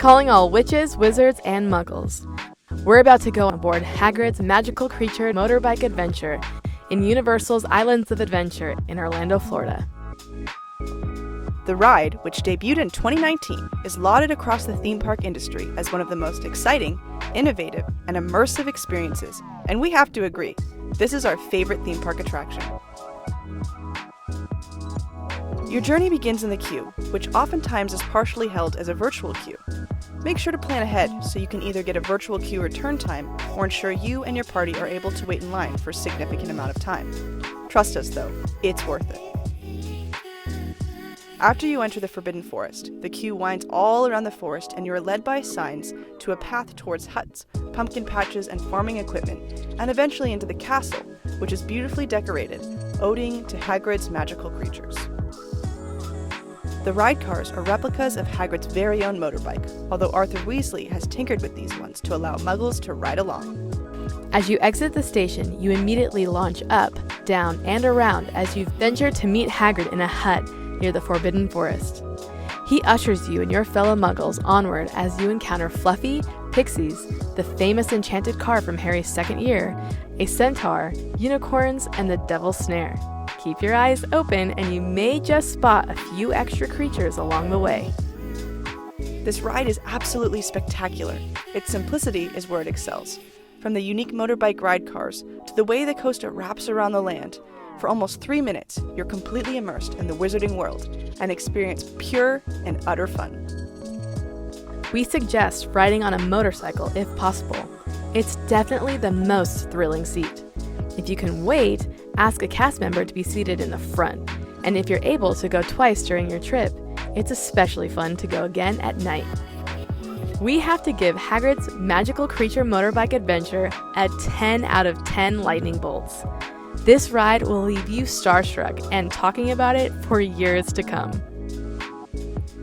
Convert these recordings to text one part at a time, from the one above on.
calling all witches, wizards, and muggles. We're about to go on board Hagrid's magical creature motorbike adventure in Universal's Islands of Adventure in Orlando, Florida. The ride, which debuted in 2019, is lauded across the theme park industry as one of the most exciting, innovative, and immersive experiences, and we have to agree, this is our favorite theme park attraction. Your journey begins in the queue, which oftentimes is partially held as a virtual queue. Make sure to plan ahead so you can either get a virtual queue return time or ensure you and your party are able to wait in line for a significant amount of time. Trust us though, it's worth it. After you enter the Forbidden Forest, the queue winds all around the forest and you are led by signs to a path towards huts, pumpkin patches, and farming equipment, and eventually into the castle, which is beautifully decorated, owing to Hagrid's magical creatures. The ride cars are replicas of Hagrid's very own motorbike, although Arthur Weasly has tinkered with these ones to allow muggles to ride along. As you exit the station, you immediately launch up, down, and around as you venture to meet Hagrid in a hut near the Forbidden Forest. He ushers you and your fellow muggles onward as you encounter Fluffy, pixies, the famous enchanted car from Harry's second year, a centaur, unicorns, and the devil's snare. Keep your eyes open and you may just spot a few extra creatures along the way. This ride is absolutely spectacular. Its simplicity is where it excels. From the unique motorbike ride cars to the way the coaster wraps around the land, for almost 3 minutes, you're completely immersed in the wizarding world and experience pure and utter fun. We suggest riding on a motorcycle if possible. It's definitely the most thrilling seat. If you can wait, ask a cast member to be seated in the front. And if you're able to go twice during your trip, it's especially fun to go again at night. We have to give Hagrid's magical creature motorbike adventure a 10 out of 10 lightning bolts. This ride will leave you starstruck and talking about it for years to come.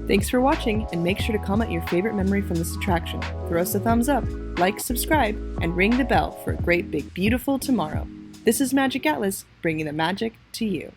Thanks for watching, and make sure to comment your favorite memory from this attraction. Throw us a thumbs up, like, subscribe, and ring the bell for a great big beautiful tomorrow. This is Magiq Atlas, bringing the magic to you.